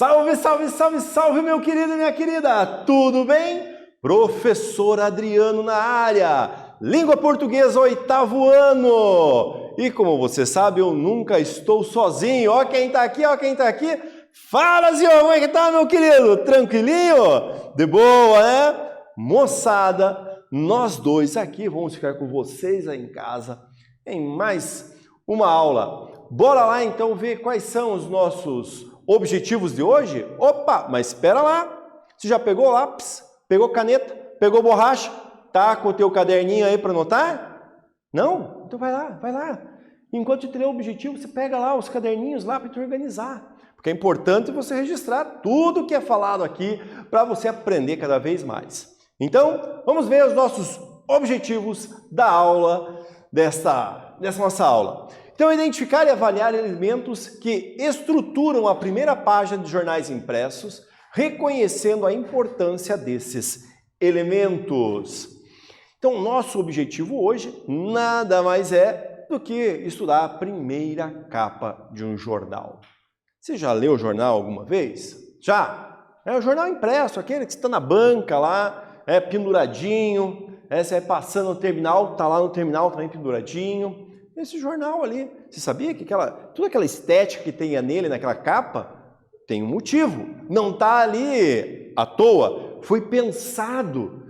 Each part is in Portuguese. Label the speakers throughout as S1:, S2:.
S1: Salve, salve, salve, salve, meu querido e minha querida! Tudo bem? Professor Adriano na área, língua portuguesa, 8º ano. E como você sabe, eu nunca estou sozinho. Ó quem tá aqui, ó quem tá aqui. Fala, Zio, como é que tá, meu querido? Tranquilinho? De boa, né? Moçada, nós dois aqui vamos ficar com vocês aí em casa em mais uma aula. Bora lá então ver quais são os nossos objetivos de hoje? Opa, mas espera lá. Você já pegou lápis? Pegou caneta? Pegou borracha? Tá com o teu caderninho aí para anotar? Não? Então vai lá, vai lá. Enquanto eu tiver o objetivo, você pega lá os caderninhos lá para te organizar. Porque é importante você registrar tudo que é falado aqui para você aprender cada vez mais. Então, vamos ver os nossos objetivos da aula, dessa nossa aula. Então, identificar e avaliar elementos que estruturam a primeira página de jornais impressos, reconhecendo a importância desses elementos. Então, nosso objetivo hoje nada mais é do que estudar a primeira capa de um jornal. Você já leu o jornal alguma vez? Já? É o jornal impresso, aquele que está na banca lá, penduradinho, você vai passando no terminal, está lá no terminal também penduradinho. Esse jornal ali, você sabia que toda aquela estética que tem nele, naquela capa, tem um motivo. Não está ali à toa, foi pensado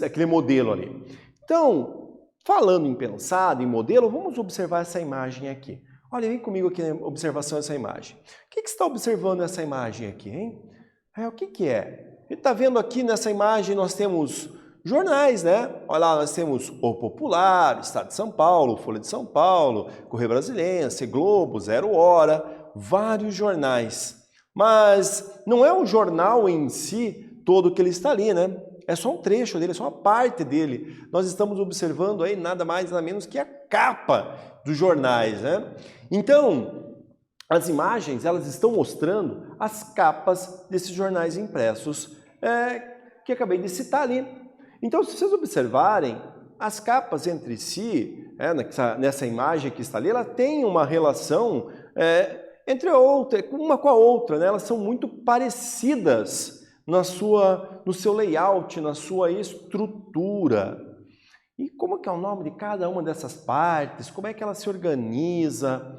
S1: aquele modelo ali. Então, falando em pensado, em modelo, vamos observar essa imagem aqui. Olha, vem comigo aqui na observação dessa imagem. O que você está observando nessa imagem aqui, hein? O que é? Ele está vendo aqui nessa imagem, nós temos jornais, né? Olha lá, nós temos O Popular, Estado de São Paulo, Folha de São Paulo, Correio Brasiliense, Globo, Zero Hora, vários jornais. Mas não é o jornal em si todo que ele está ali, né? É só um trecho dele, é só uma parte dele. Nós estamos observando aí nada mais, nada menos que a capa dos jornais, né? Então, as imagens, elas estão mostrando as capas desses jornais impressos que acabei de citar ali. Então, se vocês observarem, as capas entre si, nessa imagem que está ali, ela tem uma relação uma com a outra, né? Elas são muito parecidas no seu layout, na sua estrutura. E como que é o nome de cada uma dessas partes? Como é que ela se organiza?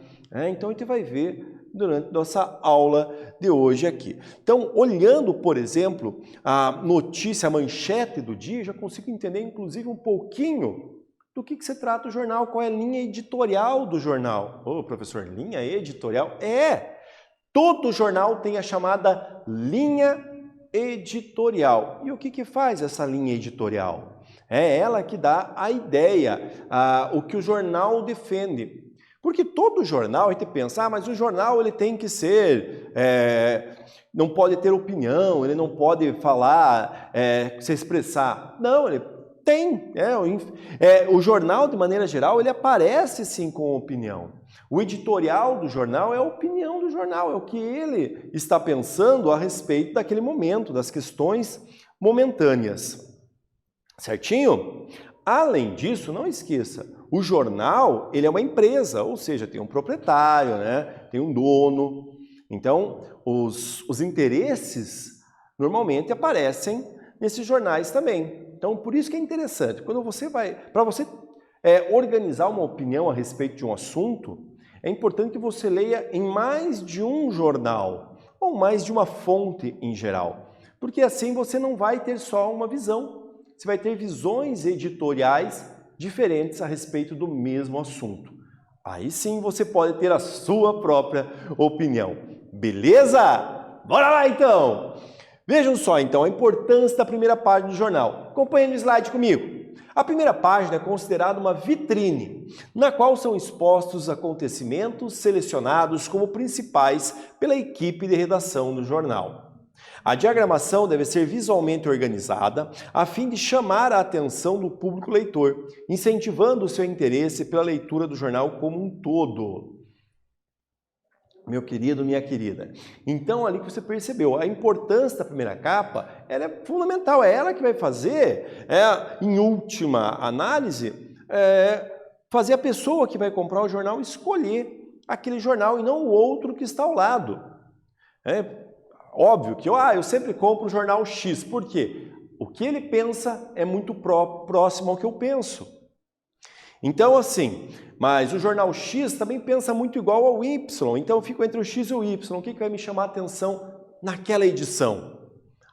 S1: Então, a gente vai ver durante nossa aula de hoje aqui. Então, olhando, por exemplo, a notícia, a manchete do dia, já consigo entender, inclusive, um pouquinho do que se trata o jornal, qual é a linha editorial do jornal. Ô, professor, linha editorial? Todo jornal tem a chamada linha editorial. E o que faz essa linha editorial? É ela que dá a ideia, o que o jornal defende. Porque todo jornal, a gente pensa, mas o jornal ele tem que ser, não pode ter opinião, ele não pode falar, se expressar. Não, ele tem. O jornal, de maneira geral, ele aparece sim com opinião. O editorial do jornal é a opinião do jornal, é o que ele está pensando a respeito daquele momento, das questões momentâneas. Certinho? Além disso, não esqueça, o jornal ele é uma empresa, ou seja, tem um proprietário, né? Tem um dono. Então, os interesses normalmente aparecem nesses jornais também. Então, por isso que é interessante. Para você organizar uma opinião a respeito de um assunto, é importante que você leia em mais de um jornal, ou mais de uma fonte em geral. Porque assim você não vai ter só uma visão. Você vai ter visões editoriais diferentes a respeito do mesmo assunto. Aí sim você pode ter a sua própria opinião. Beleza? Bora lá então! Vejam só então a importância da primeira página do jornal. Acompanhe no slide comigo. A primeira página é considerada uma vitrine, na qual são expostos acontecimentos selecionados como principais pela equipe de redação do jornal. A diagramação deve ser visualmente organizada a fim de chamar a atenção do público leitor, incentivando o seu interesse pela leitura do jornal como um todo. Meu querido, minha querida. Então, ali que você percebeu, a importância da primeira capa, ela é fundamental, é ela que vai fazer, em última análise, fazer a pessoa que vai comprar o jornal escolher aquele jornal e não o outro que está ao lado. É óbvio que eu sempre compro o jornal X. Por quê? O que ele pensa é muito próximo ao que eu penso. Então, assim, mas o jornal X também pensa muito igual ao Y. Então, eu fico entre o X e o Y. O que vai me chamar a atenção naquela edição?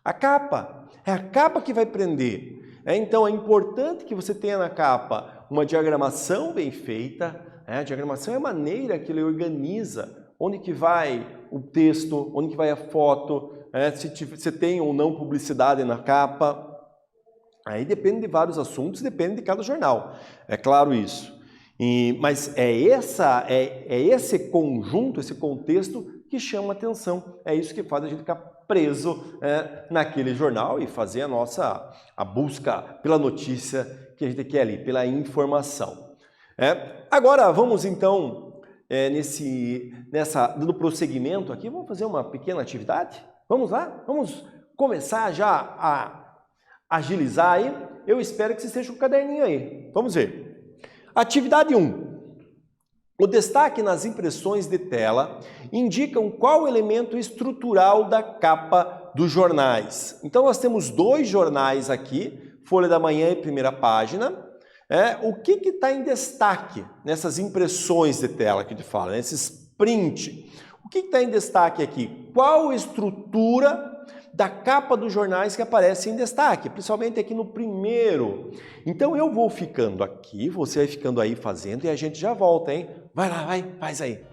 S1: A capa. É a capa que vai prender. Então, é importante que você tenha na capa uma diagramação bem feita. A diagramação é a maneira que ele organiza onde que vai o texto, onde que vai a foto, se você tem ou não publicidade na capa. Aí depende de vários assuntos, depende de cada jornal. É claro isso. Mas é esse conjunto, esse contexto que chama atenção. É isso que faz a gente ficar preso naquele jornal e fazer a busca pela notícia que a gente quer ali, pela informação. Agora vamos então, dando prosseguimento aqui, vamos fazer uma pequena atividade? Vamos lá? Vamos começar já a agilizar aí? Eu espero que você esteja com o caderninho aí. Vamos ver. Atividade 1. O destaque nas impressões de tela indicam qual elemento estrutural da capa dos jornais. Então, nós temos 2 jornais aqui, Folha da Manhã e Primeira Página. O que está em destaque nessas impressões de tela que a gente fala, nesses print? O que está em destaque aqui? Qual estrutura da capa dos jornais que aparece em destaque, principalmente aqui no primeiro? Então eu vou ficando aqui, você vai ficando aí fazendo e a gente já volta, hein? Vai lá, faz aí.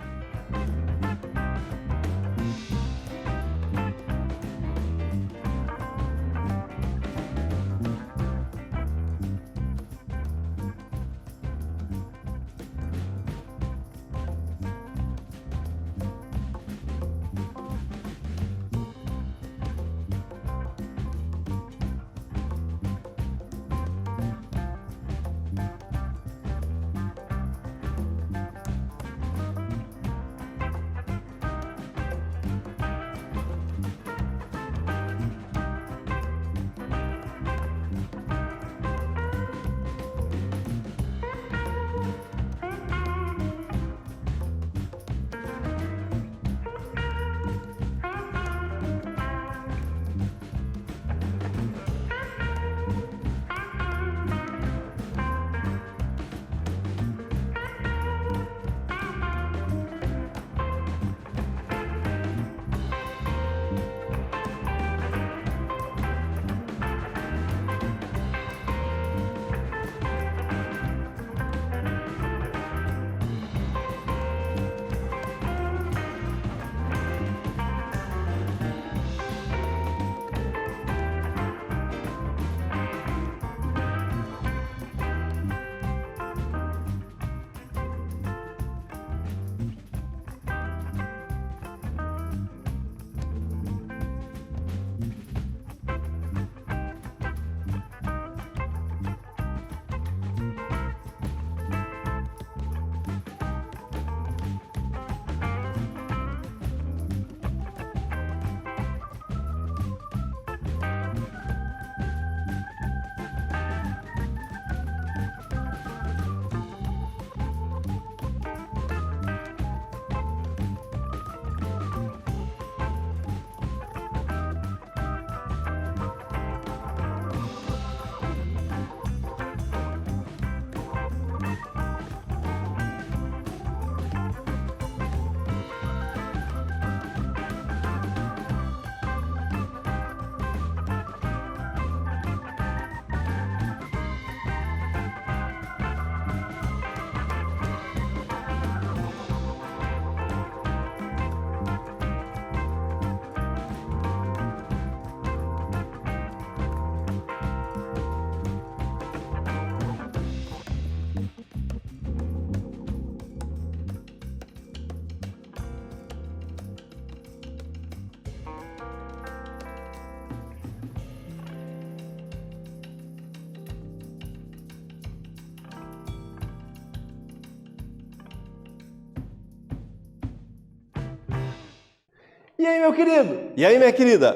S1: E aí, meu querido? E aí, minha querida?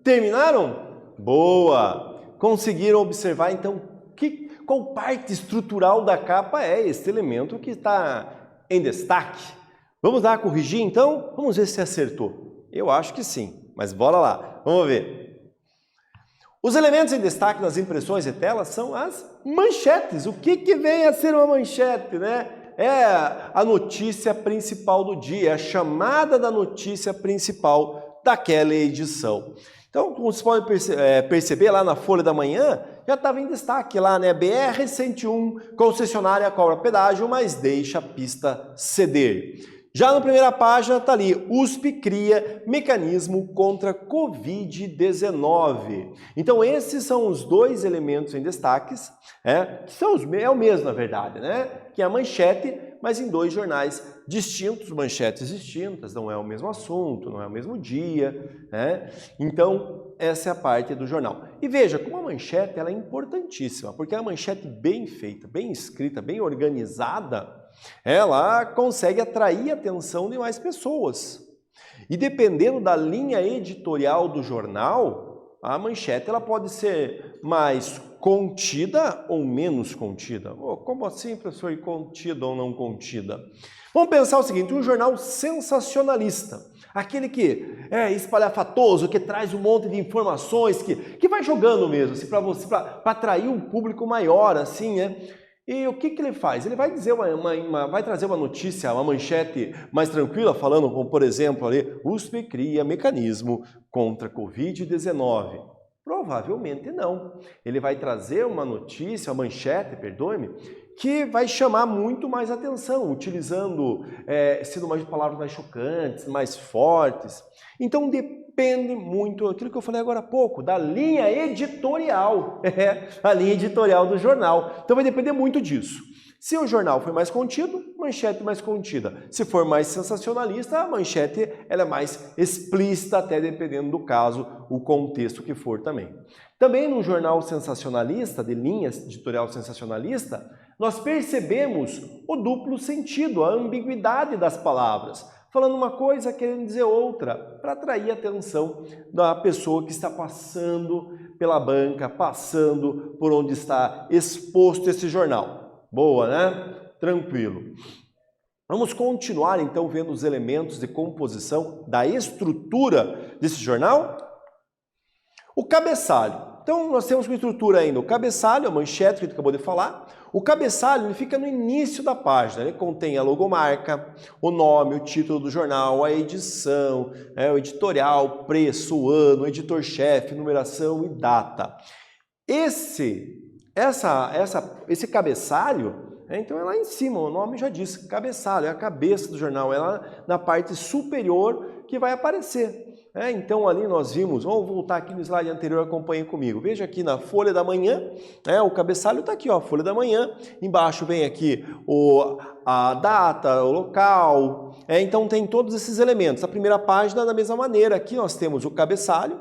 S1: Terminaram? Boa! Conseguiram observar, então, qual parte estrutural da capa é esse elemento que está em destaque? Vamos lá corrigir, então? Vamos ver se acertou. Eu acho que sim, mas bora lá, vamos ver. Os elementos em destaque nas impressões de tela são as manchetes. O que vem a ser uma manchete, né? É a notícia principal do dia, a chamada da notícia principal daquela edição. Então, como vocês podem perceber lá na Folha da Manhã, já estava em destaque lá, né? BR-101, concessionária cobra pedágio, mas deixa a pista ceder. Já na primeira página está ali, USP cria mecanismo contra Covid-19. Então esses são os dois elementos em destaques, que é o mesmo na verdade, né? Que é a manchete, mas em dois jornais distintos, manchetes distintas, não é o mesmo assunto, não é o mesmo dia, né? Então essa é a parte do jornal. E veja, como a manchete ela é importantíssima, porque a manchete bem feita, bem escrita, bem organizada, ela consegue atrair a atenção de mais pessoas. E dependendo da linha editorial do jornal, a manchete ela pode ser mais contida ou menos contida. Como assim, professor, contida ou não contida? Vamos pensar o seguinte, um jornal sensacionalista, aquele que é espalhafatoso, que traz um monte de informações, que vai jogando mesmo, assim, para atrair um público maior, assim, né? E o que ele faz? Ele vai dizer vai trazer uma notícia, uma manchete mais tranquila, falando como, por exemplo, ali, USP cria mecanismo contra Covid-19. Provavelmente não. Ele vai trazer uma notícia, uma manchete, perdoe-me, que vai chamar muito mais atenção, utilizando, sendo mais palavras mais chocantes, mais fortes. Então, depende muito, aquilo que eu falei agora há pouco, da linha editorial, a linha editorial do jornal. Então vai depender muito disso. Se o jornal for mais contido, manchete mais contida. Se for mais sensacionalista, a manchete ela é mais explícita, até dependendo do caso, o contexto que for também. Também no jornal sensacionalista, de linha editorial sensacionalista, nós percebemos o duplo sentido, a ambiguidade das palavras. Falando uma coisa, querendo dizer outra, para atrair a atenção da pessoa que está passando pela banca, passando por onde está exposto esse jornal. Boa, né? Tranquilo. Vamos continuar então vendo os elementos de composição da estrutura desse jornal? O cabeçalho. Então nós temos uma estrutura ainda, o cabeçalho, a manchete que a gente acabou de falar. O cabeçalho ele fica no início da página, ele contém a logomarca, o nome, o título do jornal, a edição, o editorial, preço, o ano, o editor-chefe, numeração e data. Esse cabeçalho, então é lá em cima, o nome já diz, cabeçalho, é a cabeça do jornal, é lá na parte superior que vai aparecer. Então ali nós vimos, vamos voltar aqui no slide anterior, acompanhe comigo. Veja aqui na Folha da Manhã, o cabeçalho está aqui, ó, Folha da Manhã. Embaixo vem aqui a data, o local. Então tem todos esses elementos. A primeira página da mesma maneira. Aqui nós temos o cabeçalho,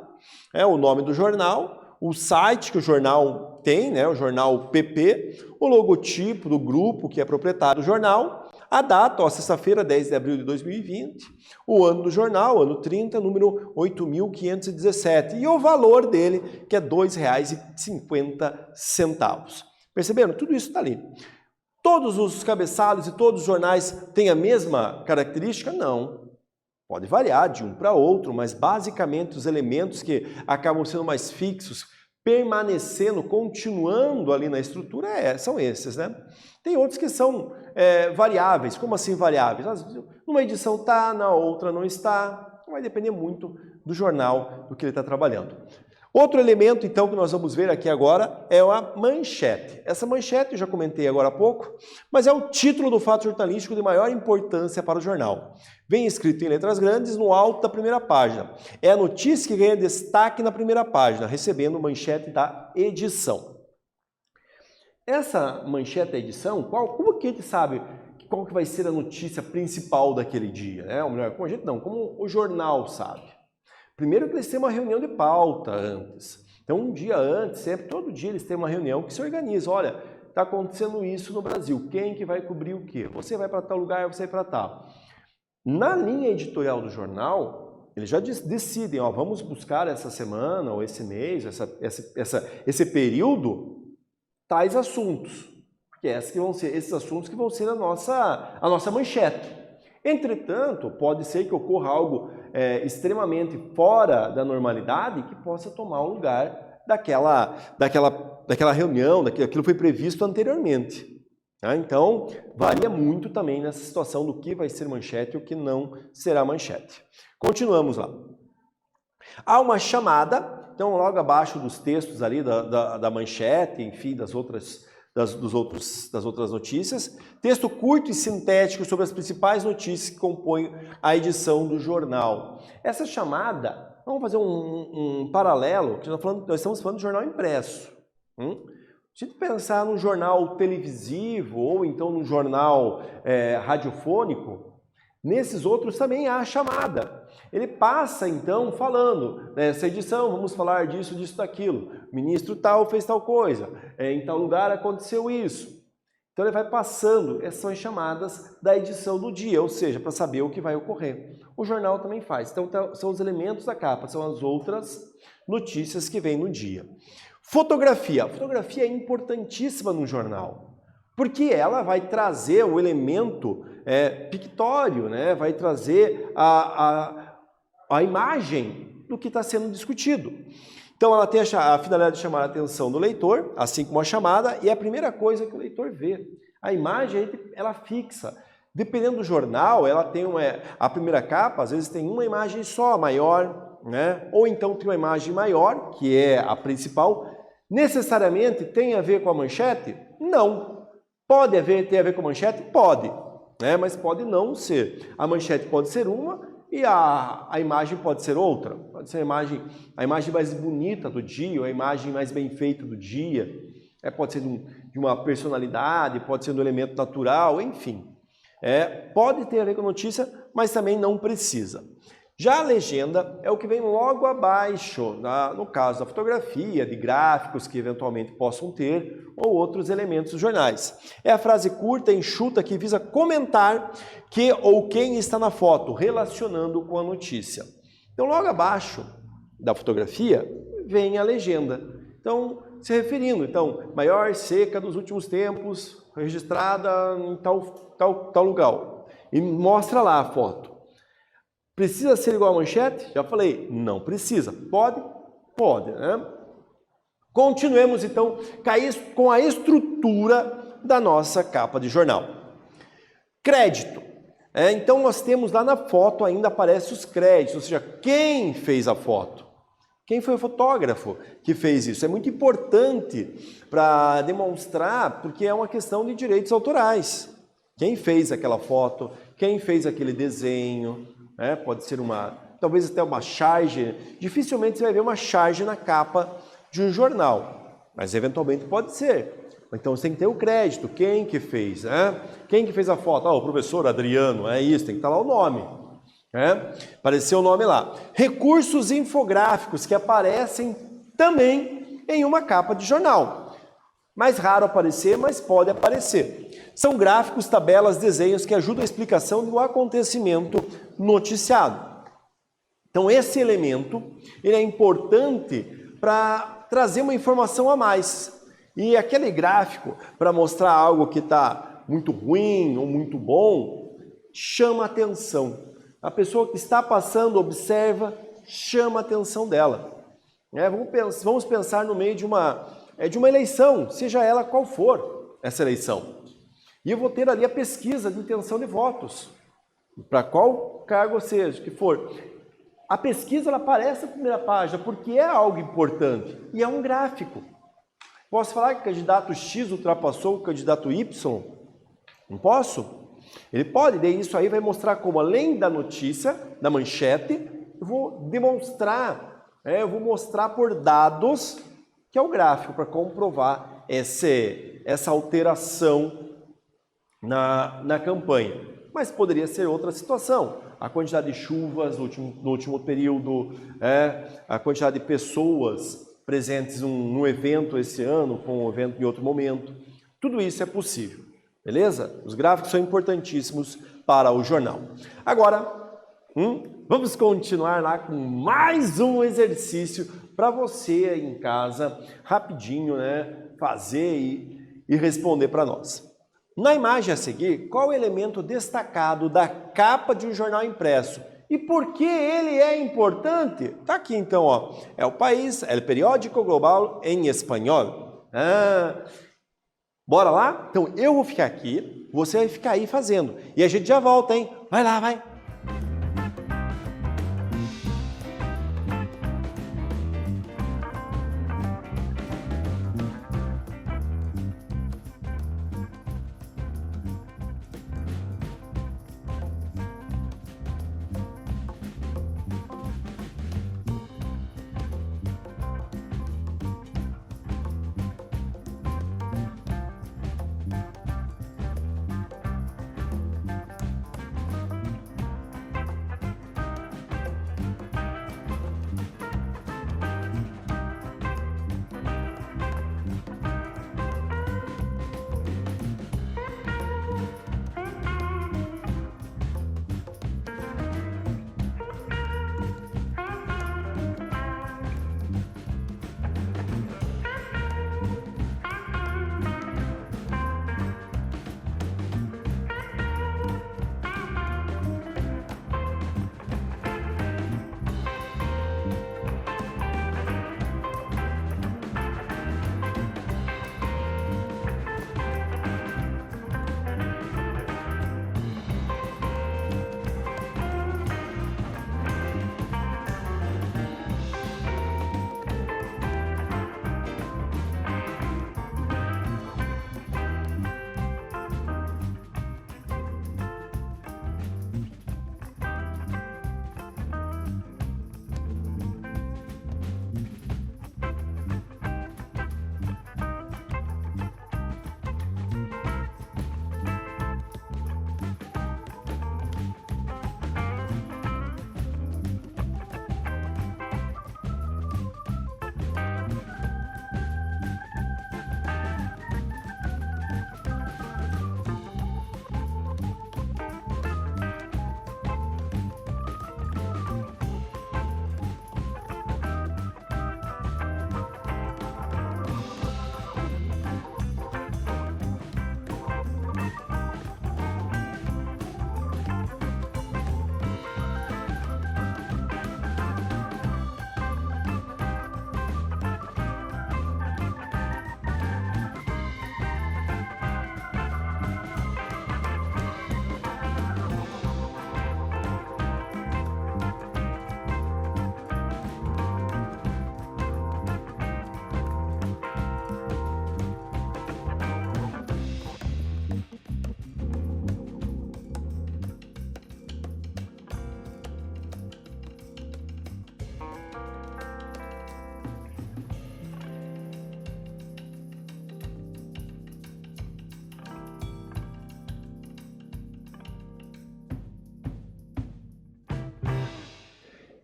S1: o nome do jornal, o site que o jornal tem, o jornal PP, o logotipo do grupo que é proprietário do jornal, a data, sexta-feira, 10 de abril de 2020, o ano do jornal, ano 30, número 8.517, e o valor dele, que é R$ 2,50. Perceberam? Tudo isso está ali. Todos os cabeçalhos e todos os jornais têm a mesma característica? Não. Pode variar de um para outro, mas basicamente os elementos que acabam sendo mais fixos, permanecendo, continuando ali na estrutura, são esses, né? Tem outros que são variáveis. Como assim variáveis? Numa edição está, na outra não está. Vai depender muito do jornal, do que ele está trabalhando. Outro elemento, então, que nós vamos ver aqui agora é a manchete. Essa manchete, eu já comentei agora há pouco, mas é o título do fato jornalístico de maior importância para o jornal. Vem escrito em letras grandes no alto da primeira página. É a notícia que ganha destaque na primeira página, recebendo manchete da edição. Essa manchete da edição, como que a gente sabe qual que vai ser a notícia principal daquele dia? Ou melhor, como a gente não, como o jornal sabe. Primeiro que eles têm uma reunião de pauta antes. Então, um dia antes, sempre, todo dia eles têm uma reunião que se organiza. Olha, está acontecendo isso no Brasil, quem que vai cobrir o quê? Você vai para tal lugar, você vai para tal. Na linha editorial do jornal, eles já decidem, vamos buscar essa semana, ou esse mês, esse período, tais assuntos. Porque esses assuntos que vão ser a nossa manchete. Entretanto, pode ser que ocorra algo extremamente fora da normalidade que possa tomar o lugar daquela reunião, daquilo que foi previsto anteriormente. Tá? Então, varia muito também nessa situação do que vai ser manchete e o que não será manchete. Continuamos lá. Há uma chamada, então logo abaixo dos textos ali da manchete, enfim, das outras notícias, texto curto e sintético sobre as principais notícias que compõem a edição do jornal. Essa chamada, vamos fazer um paralelo, que nós estamos falando de jornal impresso. Se a gente pensar num jornal televisivo ou então num jornal radiofônico, nesses outros também há a chamada. Ele passa, então, falando, nessa edição, vamos falar disso, daquilo. O ministro tal fez tal coisa, em tal lugar aconteceu isso. Então, ele vai passando, essas são as chamadas da edição do dia, ou seja, para saber o que vai ocorrer. O jornal também faz. Então, são os elementos da capa, são as outras notícias que vêm no dia. Fotografia. A fotografia é importantíssima no jornal, porque ela vai trazer o elemento pictório, né? Vai trazer a imagem do que está sendo discutido. Então, ela tem a finalidade de chamar a atenção do leitor, assim como a chamada, e é a primeira coisa que o leitor vê. A imagem, ela fixa. Dependendo do jornal, ela tem a primeira capa, às vezes tem uma imagem só, maior, né? Ou então tem uma imagem maior, que é a principal. Necessariamente tem a ver com a manchete? Não. Pode ter a ver com a manchete? Pode, né? Mas pode não ser. A manchete pode ser uma e a imagem pode ser outra. Pode ser a imagem mais bonita do dia, ou a imagem mais bem feita do dia. Pode ser de uma personalidade, pode ser do elemento natural, enfim. Pode ter a ver com a notícia, mas também não precisa. Já a legenda é o que vem logo abaixo, no caso da fotografia, de gráficos que eventualmente possam ter, ou outros elementos dos jornais. É a frase curta, enxuta, que visa comentar que ou quem está na foto, relacionando com a notícia. Então, logo abaixo da fotografia, vem a legenda. Então, se referindo, maior seca dos últimos tempos, registrada em tal lugar. E mostra lá a foto. Precisa ser igual a manchete? Já falei, não precisa. Pode? Pode, né? Continuemos, então, com a estrutura da nossa capa de jornal. Crédito. Então, nós temos lá na foto, ainda aparecem os créditos, ou seja, quem fez a foto. Quem foi o fotógrafo que fez isso? É muito importante para demonstrar, porque é uma questão de direitos autorais. Quem fez aquela foto, quem fez aquele desenho, pode ser talvez até uma charge. Dificilmente você vai ver uma charge na capa de um jornal, mas eventualmente pode ser. Então você tem que ter o crédito, quem que fez, né? Quem que fez a foto? O professor Adriano, é isso, tem que estar lá o nome. Apareceu o nome lá. Recursos infográficos que aparecem também em uma capa de jornal. Mais raro aparecer, mas pode aparecer. São gráficos, tabelas, desenhos que ajudam a explicação do acontecimento noticiado. Então esse elemento ele é importante para trazer uma informação a mais. E aquele gráfico, para mostrar algo que está muito ruim ou muito bom, chama a atenção. A pessoa que está passando, observa, chama a atenção dela. Vamos pensar no meio de uma eleição, seja ela qual for essa eleição. E eu vou ter ali a pesquisa de intenção de votos, para qual cargo seja, que for. A pesquisa ela aparece na primeira página porque é algo importante e é um gráfico. Posso falar que o candidato X ultrapassou o candidato Y? Não posso? Ele pode, daí isso aí vai mostrar como, além da notícia, da manchete, eu vou demonstrar, eu vou mostrar por dados, que é o gráfico, para comprovar essa alteração na campanha. Mas poderia ser outra situação. A quantidade de chuvas no último período, a quantidade de pessoas presentes num evento esse ano, com um evento em outro momento. Tudo isso é possível, beleza? Os gráficos são importantíssimos para o jornal. Agora, vamos continuar lá com mais um exercício para você aí em casa, rapidinho, fazer e responder para nós. Na imagem a seguir, qual o elemento destacado da capa de um jornal impresso? E por que ele é importante? Tá aqui então, ó. É o país, é o periódico global em espanhol. Bora lá? Então eu vou ficar aqui, você vai ficar aí fazendo. E a gente já volta, hein? Vai lá, vai!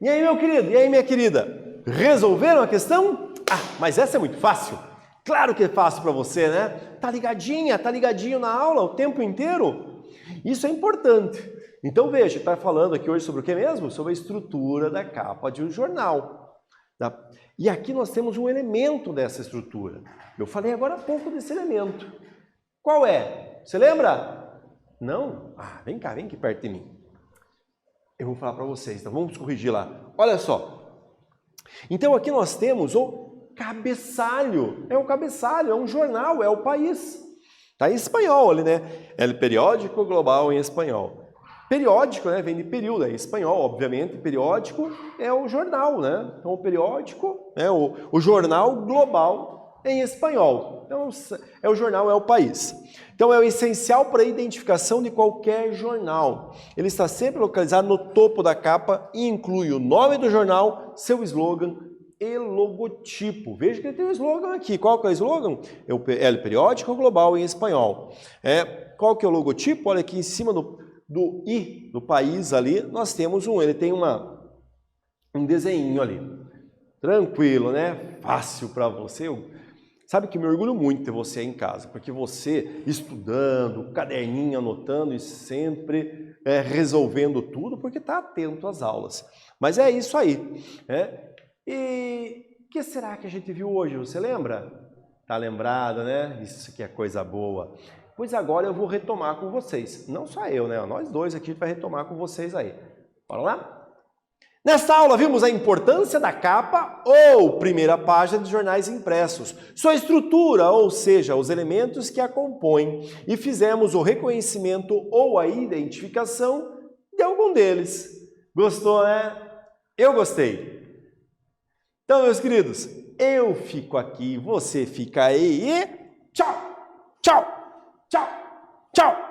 S1: E aí, meu querido? E aí, minha querida? Resolveram a questão? Ah, mas essa é muito fácil. Claro que é fácil para você, né? Tá ligadinha, tá ligadinho na aula o tempo inteiro? Isso é importante. Então veja, está falando aqui hoje sobre o que mesmo? Sobre a estrutura da capa de um jornal. Tá? E aqui nós temos um elemento dessa estrutura. Eu falei agora há pouco desse elemento. Qual é? Você lembra? Não? Ah, vem cá, vem aqui perto de mim. Eu vou falar para vocês, então vamos corrigir lá. Olha só. Então aqui nós temos o cabeçalho. É um cabeçalho, é um jornal, é o país. Está em espanhol ali, né? É o periódico global em espanhol. Periódico, né? Vem de período, é em espanhol, obviamente. Periódico é o jornal, né? Então o periódico é o jornal global em espanhol. Então é o jornal, é o país. Então é o essencial para a identificação de qualquer jornal. Ele está sempre localizado no topo da capa e inclui o nome do jornal, seu slogan e logotipo. Veja que ele tem um slogan aqui. Qual que é o slogan? É o periódico global em espanhol. Qual que é o logotipo? Olha aqui em cima do I do país ali, nós temos ele tem um desenho ali. Tranquilo, né? Fácil para você. Sabe que eu me orgulho muito de ter você aí em casa, porque você estudando, caderninho anotando e sempre resolvendo tudo, porque está atento às aulas. Mas é isso aí. E o que será que a gente viu hoje? Você lembra? Tá lembrado, né? Isso aqui é coisa boa. Pois agora eu vou retomar com vocês. Não só eu, né? Nós dois aqui vai retomar com vocês aí. Bora lá? Nesta aula vimos a importância da capa ou primeira página de jornais impressos, sua estrutura, ou seja, os elementos que a compõem, e fizemos o reconhecimento ou a identificação de algum deles. Gostou, né? Eu gostei. Então, meus queridos, eu fico aqui, você fica aí e tchau, tchau, tchau, tchau.